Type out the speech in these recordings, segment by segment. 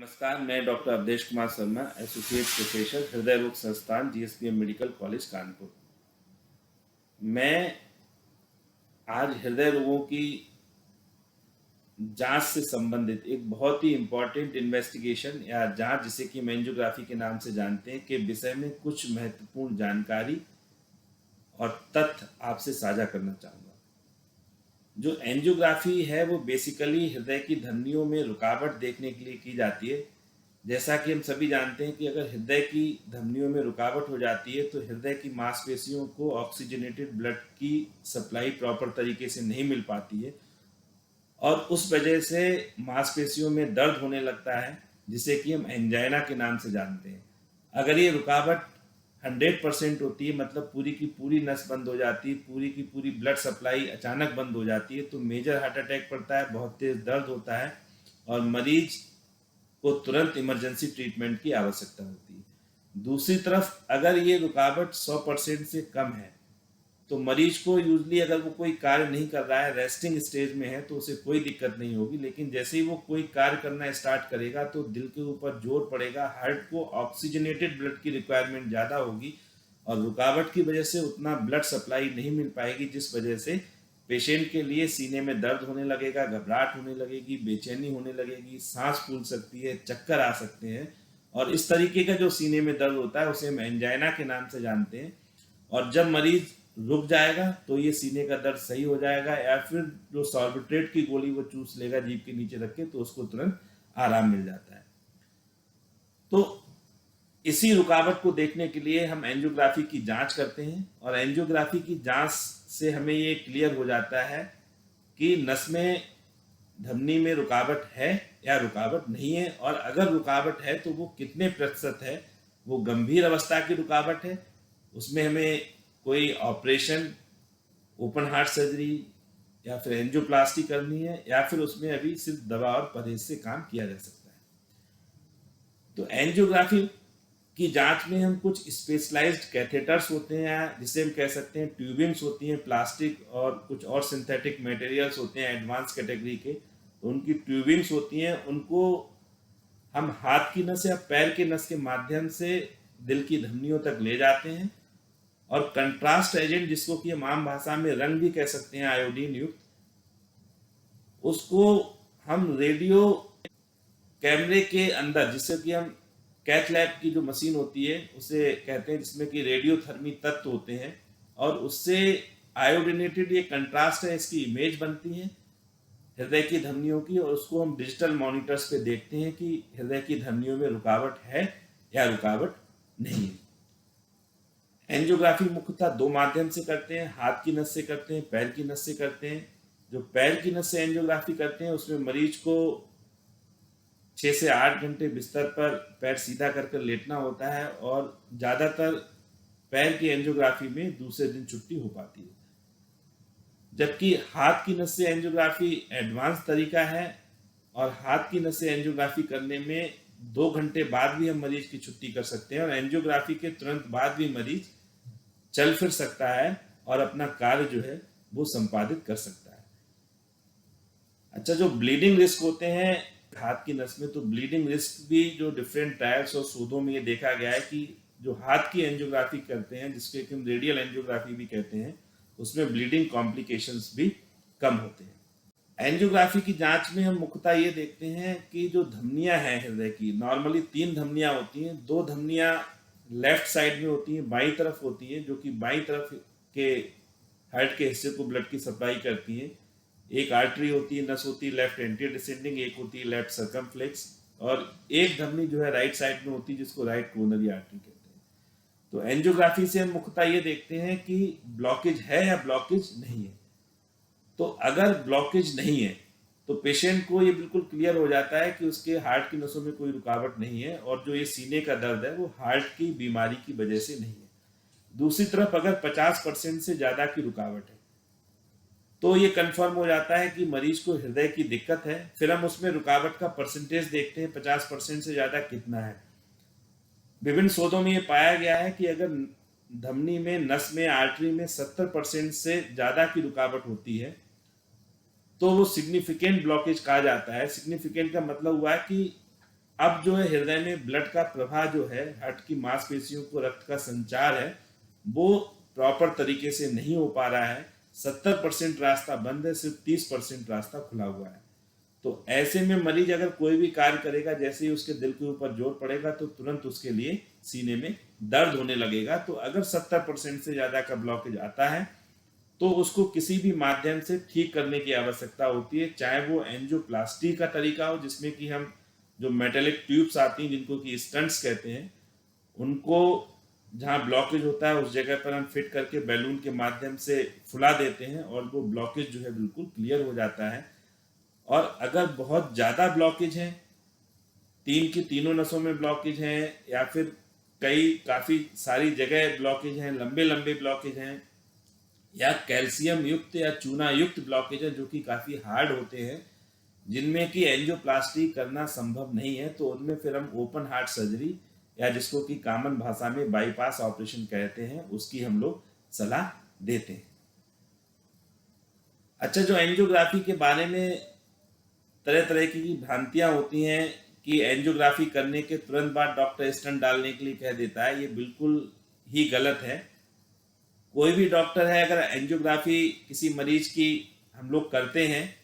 नमस्कार, मैं doctor Avdhesh Kumar Sharma, associate professor, हृदय रोग संस्थान, जीएसपीएम मेडिकल कॉलेज कानपुर। मैं आज हृदय रोगों की जांच से संबंधित एक बहुत ही इम्पोर्टेंट इन्वेस्टिगेशन या जांच, जिसे कि हम एंजियोग्राफी के नाम से जानते हैं, के विषय में कुछ महत्वपूर्ण जानकारी और तथ्य आपसे साझा करना चाहूँगा। जो एंजियोग्राफी है वो बेसिकली हृदय की धमनियों में रुकावट देखने के लिए की जाती है। जैसा कि हम सभी जानते हैं कि अगर हृदय की धमनियों में रुकावट हो जाती है तो हृदय की मांसपेशियों को ऑक्सीजनेटेड ब्लड की सप्लाई प्रॉपर तरीके से नहीं मिल पाती है और उस वजह से मांसपेशियों में दर्द होने लगता है, जिसे कि हम एंजाइना के नाम से जानते हैं। अगर ये रुकावट 100% होती है, मतलब पूरी की पूरी नस बंद हो जाती है, पूरी की पूरी ब्लड सप्लाई अचानक बंद हो जाती है, तो मेजर हार्ट अटैक पड़ता है, बहुत तेज दर्द होता है और मरीज को तुरंत इमरजेंसी ट्रीटमेंट की आवश्यकता होती है। दूसरी तरफ अगर ये रुकावट 100% से कम है तो मरीज को यूजली, अगर वो कोई कार्य नहीं कर रहा है, रेस्टिंग स्टेज में है, तो उसे कोई दिक्कत नहीं होगी। लेकिन जैसे ही वो कोई कार्य करना स्टार्ट करेगा तो दिल के ऊपर जोर पड़ेगा, हार्ट को ऑक्सीजनेटेड ब्लड की रिक्वायरमेंट ज़्यादा होगी और रुकावट की वजह से उतना ब्लड सप्लाई नहीं मिल पाएगी, जिस वजह से पेशेंट के लिए सीने में दर्द होने लगेगा, घबराहट होने लगेगी, बेचैनी होने लगेगी, सांस फूल सकती है, चक्कर आ सकते हैं और इस तरीके का जो सीने में दर्द होता है उसे हम एंजाइना के नाम से जानते हैं। और जब मरीज रुक जाएगा तो ये सीने का दर्द सही हो जाएगा, या फिर जो सॉर्बिट्रेट की गोली वो चूस लेगा जीभ के नीचे रख के, तो उसको तुरंत आराम मिल जाता है। तो इसी रुकावट को देखने के लिए हम एंजियोग्राफी की जांच करते हैं और एंजियोग्राफी की जांच से हमें ये क्लियर हो जाता है कि नस में, धमनी में रुकावट है या रुकावट नहीं है, और अगर रुकावट है तो वो कितने प्रतिशत है। वो गंभीर अवस्था की रुकावट है, उसमें हमें कोई ऑपरेशन, ओपन हार्ट सर्जरी या फिर एंजियोप्लास्टी करनी है, या फिर उसमें अभी सिर्फ दवा और परहेज से काम किया जा सकता है। तो एंजियोग्राफी की जांच में हम कुछ स्पेशलाइज्ड कैथेटर्स होते हैं, जिसे हम कह सकते हैं ट्यूबिंग्स होती हैं, प्लास्टिक और कुछ और सिंथेटिक मटेरियल्स होते हैं एडवांस कैटेगरी के, तो उनकी ट्यूबिंग्स होती हैं, उनको हम हाथ की नस या पैर के नस के माध्यम से दिल की धमनियों तक ले जाते हैं और कंट्रास्ट एजेंट, जिसको कि हम आम भाषा में रंग भी कह सकते हैं, आयोडीन युक्त, उसको हम रेडियो कैमरे के अंदर, जिससे कि हम कैथ लैब की जो मशीन होती है उसे कहते हैं, जिसमें कि रेडियोथर्मी तत्व होते हैं, और उससे आयोडिनेटेड ये कंट्रास्ट है, इसकी इमेज बनती है हृदय की धमनियों की, और उसको हम डिजिटल मॉनिटर्स पे देखते हैं कि हृदय की धमनियों में रुकावट है या रुकावट नहीं है। एंजियोग्राफी मुख्यतः दो माध्यम से करते हैं, हाथ की नस से करते हैं, पैर की नस से करते हैं। जो पैर की नस से एंजियोग्राफी करते हैं उसमें मरीज को 6 से 8 घंटे बिस्तर पर पैर सीधा कर कर लेटना होता है और ज़्यादातर पैर की एंजियोग्राफी में दूसरे दिन छुट्टी हो पाती है। जबकि हाथ की नस से एंजियोग्राफी एडवांस तरीका है और हाथ की नस से एंजियोग्राफी करने में 2 घंटे बाद भी हम मरीज की छुट्टी कर सकते हैं और एंजियोग्राफी के तुरंत बाद भी मरीज चल फिर सकता है और अपना कार्य जो है वो संपादित कर सकता है। अच्छा, जो ब्लीडिंग रिस्क होते हैं हाथ की नस में, तो ब्लीडिंग रिस्क भी जो डिफरेंट ट्रायल्स और शोधों में ये देखा गया है कि जो हाथ की एंजियोग्राफी करते हैं, जिसके हम रेडियल एंजियोग्राफी भी कहते हैं, उसमें ब्लीडिंग कॉम्प्लिकेशंस भी कम होते हैं। एंजियोग्राफी की जांच में हम मुख्यतः ये देखते हैं कि जो धमनियां हैं हृदय की, नॉर्मली 3 धमनियां होती हैं। 2 धमनियां लेफ्ट साइड में होती हैं, बाईं तरफ होती हैं, जो कि बाईं तरफ के हार्ट के हिस्से को ब्लड की सप्लाई करती हैं। एक आर्टरी होती है, नस होती है लेफ्ट एंटीरियर डिसेंडिंग, एक होती है लेफ्ट सर्कमफ्लेक्स, और एक धमनी जो है राइट साइड में होती है, जिसको राइट कोरोनरी आर्टरी कहते हैं। तो एंजियोग्राफी से हम मुख्यतः ये देखते हैं कि ब्लॉकेज है या ब्लॉकेज नहीं है। तो अगर ब्लॉकेज नहीं है तो पेशेंट को ये बिल्कुल क्लियर हो जाता है कि उसके हार्ट की नसों में कोई रुकावट नहीं है और जो ये सीने का दर्द है वो हार्ट की बीमारी की वजह से नहीं है। दूसरी तरफ अगर 50% से ज़्यादा की रुकावट है तो ये कंफर्म हो जाता है कि मरीज को हृदय की दिक्कत है। फिर हम उसमें रुकावट का परसेंटेज देखते हैं, 50% से ज़्यादा कितना है। विभिन्न शोधों में ये पाया गया है कि अगर धमनी में, नस में, आर्टरी में 70% से ज़्यादा की रुकावट होती है तो वो सिग्निफिकेंट ब्लॉकेज कहा जाता है। सिग्निफिकेंट का मतलब हुआ है कि अब जो है हृदय में ब्लड का प्रवाह जो है, हार्ट की मांसपेशियों को रक्त का संचार है, वो प्रॉपर तरीके से नहीं हो पा रहा है। 70% रास्ता बंद है, सिर्फ 30% रास्ता खुला हुआ है। तो ऐसे में मरीज अगर कोई भी कार्य करेगा, जैसे ही उसके दिल के ऊपर जोर पड़ेगा तो तुरंत उसके लिए सीने में दर्द होने लगेगा। तो अगर 70% से ज़्यादा का ब्लॉकेज आता है तो उसको किसी भी माध्यम से ठीक करने की आवश्यकता होती है, चाहे वो एंजियोप्लास्टी का तरीका हो, जिसमें कि हम जो मेटेलिक ट्यूब्स आती हैं जिनको कि स्टंट्स कहते हैं, उनको जहाँ ब्लॉकेज होता है उस जगह पर हम फिट करके बैलून के माध्यम से फुला देते हैं और वो ब्लॉकेज जो है बिल्कुल क्लियर हो जाता है। और अगर बहुत ज़्यादा ब्लॉकेज है, तीन की तीनों नसों में ब्लॉकेज हैं, या फिर काफ़ी सारी जगह ब्लॉकेज हैं, लंबे लंबे ब्लॉकेज हैं, या कैल्शियम युक्त या चूना युक्त ब्लॉकेज है जो कि काफ़ी हार्ड होते हैं, जिनमें कि एंजियोप्लास्टी करना संभव नहीं है, तो उनमें फिर हम ओपन हार्ट सर्जरी या जिसको कि कॉमन भाषा में बाईपास ऑपरेशन कहते हैं, उसकी हम लोग सलाह देते हैं। अच्छा, जो एंजियोग्राफी के बारे में तरह तरह की भ्रांतियां होती हैं कि एंजियोग्राफी करने के तुरंत बाद डॉक्टर स्टंट डालने के लिए कह देता है, ये बिल्कुल ही गलत है। कोई भी डॉक्टर है, अगर एंजियोग्राफी किसी मरीज की हम लोग करते हैं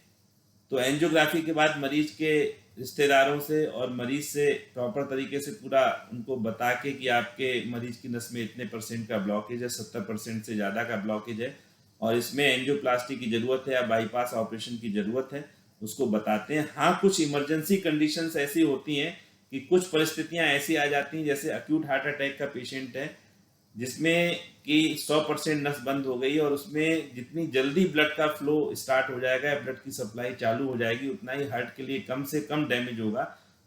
तो एंजियोग्राफी के बाद मरीज के रिश्तेदारों से और मरीज से प्रॉपर तरीके से पूरा उनको बता के कि आपके मरीज की नस में इतने % का ब्लॉकेज है, 70% से ज़्यादा का ब्लॉकेज है और इसमें एंजियोप्लास्टी की ज़रूरत है या बाईपास ऑपरेशन की ज़रूरत है, उसको बताते हैं। हाँ, कुछ इमरजेंसी कंडीशंस ऐसी होती हैं कि कुछ परिस्थितियां ऐसी आ जाती हैं, जैसे अक्यूट हार्ट अटैक का पेशेंट है जिसमें कि 100% नस बंद हो गई और उसमें जितनी जल्दी ब्लड का फ्लो स्टार्ट हो जाएगा, ब्लड की सप्लाई चालू हो जाएगी, उतना ही हार्ट के लिए कम से कम डैमेज होगा।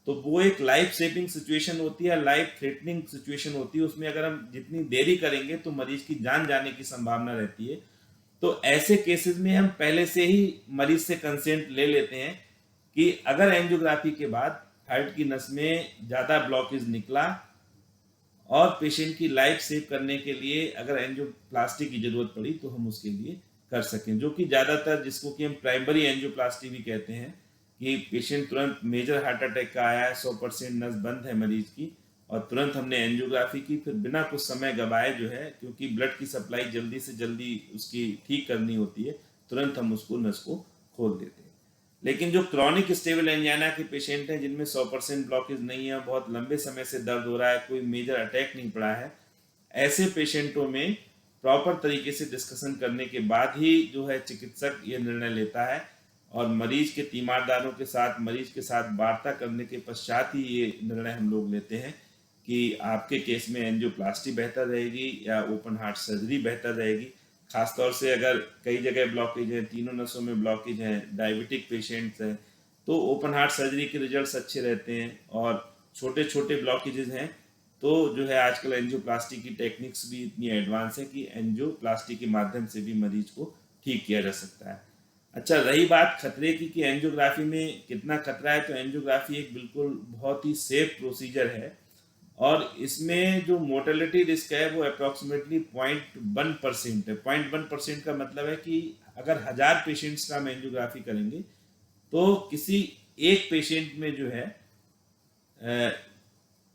तो वो एक लाइफ सेविंग सिचुएशन होती है, लाइफ थ्रेटनिंग सिचुएशन होती है। उसमें अगर हम जितनी देरी करेंगे तो मरीज की जान जाने की संभावना रहती है। तो ऐसे केसेस में हम पहले से ही मरीज से कंसेंट ले लेते हैं कि अगर एंजियोग्राफी के बाद हार्ट की नस में ज़्यादा ब्लॉकेज निकला और पेशेंट की लाइफ सेव करने के लिए अगर एंजियोप्लास्टी की जरूरत पड़ी तो हम उसके लिए कर सकें, जो कि ज़्यादातर जिसको कि हम प्राइमरी एंजियोप्लास्टी भी कहते हैं, कि पेशेंट तुरंत मेजर हार्ट अटैक का आया है, 100% नस बंद है मरीज की और तुरंत हमने एंजियोग्राफी की, फिर बिना कुछ समय गवाए जो है, क्योंकि ब्लड की सप्लाई जल्दी से जल्दी उसकी ठीक करनी होती है, तुरंत हम उसको नस को खोल देते हैं। लेकिन जो क्रॉनिक स्टेबल एंजाइना के पेशेंट हैं जिनमें 100% ब्लॉकेज नहीं है, बहुत लंबे समय से दर्द हो रहा है, कोई मेजर अटैक नहीं पड़ा है, ऐसे पेशेंटों में प्रॉपर तरीके से डिस्कशन करने के बाद ही जो है चिकित्सक ये निर्णय लेता है और मरीज के तीमारदारों के साथ, मरीज के साथ वार्ता करने के पश्चात ही ये निर्णय हम लोग लेते हैं कि आपके केस में एंजियोप्लास्टी बेहतर रहेगी या ओपन हार्ट सर्जरी बेहतर रहेगी। खासतौर से अगर कई जगह ब्लॉकेज है, तीनों नसों में ब्लॉकेज है, डायबिटिक पेशेंट्स हैं, तो ओपन हार्ट सर्जरी के रिजल्ट्स अच्छे रहते हैं। और छोटे छोटे ब्लॉकेजेस हैं तो जो है आजकल एंजियोप्लास्टी की टेक्निक्स भी इतनी एडवांस है कि एंजियोप्लास्टी के माध्यम से भी मरीज को ठीक किया जा सकता है। अच्छा, रही बात खतरे की कि एंजियोग्राफी में कितना खतरा है, तो एंजियोग्राफी एक बिल्कुल बहुत ही सेफ प्रोसीजर है और इसमें जो मोर्टेलिटी रिस्क है वो अप्रॉक्सीमेटली 0.1% है। 0.1% का मतलब है कि अगर 1000 पेशेंट्स का हम एंजियोग्राफी करेंगे तो किसी एक पेशेंट में जो है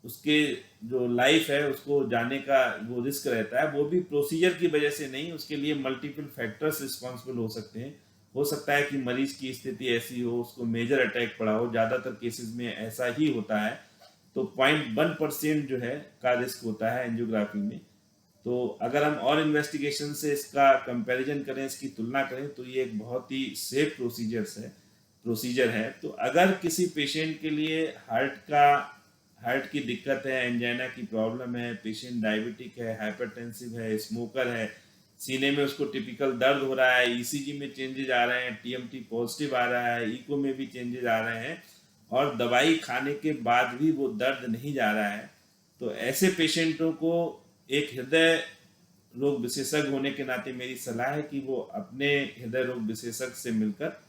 उसके जो लाइफ है उसको जाने का वो रिस्क रहता है, वो भी प्रोसीजर की वजह से नहीं, उसके लिए मल्टीपल फैक्टर्स रिस्पॉन्सिबल हो सकते हैं। हो सकता है कि मरीज की स्थिति ऐसी हो, उसको मेजर अटैक पड़ा हो, ज़्यादातर केसेस में ऐसा ही होता है। तो 0.1% जो है का रिस्क होता है एंजियोग्राफी में। तो अगर हम और इन्वेस्टिगेशन से इसका कंपैरिजन करें, इसकी तुलना करें, तो ये एक बहुत ही सेफ प्रोसीजर है। तो अगर किसी पेशेंट के लिए हार्ट की दिक्कत है, एंजाइना की प्रॉब्लम है, पेशेंट डायबिटिक है, हाइपरटेंसिव है, स्मोकर है, सीने में उसको टिपिकल दर्द हो रहा है, ईसीजी में चेंजेस आ रहे हैं, टीएमटी पॉजिटिव आ रहा है, इको में भी चेंजेस आ रहे हैं और दवाई खाने के बाद भी वो दर्द नहीं जा रहा है, तो ऐसे पेशेंटों को एक हृदय रोग विशेषज्ञ होने के नाते मेरी सलाह है कि वो अपने हृदय रोग विशेषज्ञ से मिलकर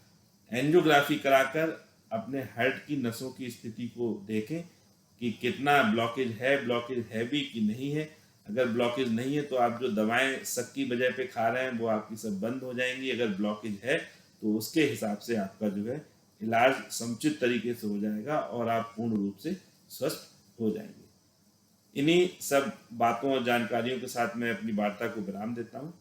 एंजियोग्राफी कराकर अपने हार्ट की नसों की स्थिति को देखें कि कितना ब्लॉकेज है भी कि नहीं है। अगर ब्लॉकेज नहीं है तो आप जो दवाएं शक की वजह पे खा रहे हैं वो आपकी सब बंद हो जाएंगी। अगर ब्लॉकेज है तो उसके हिसाब से आपका जो है इलाज समुचित तरीके से हो जाएगा और आप पूर्ण रूप से स्वस्थ हो जाएंगे। इन्हीं सब बातों और जानकारियों के साथ मैं अपनी वार्ता को विराम देता हूँ।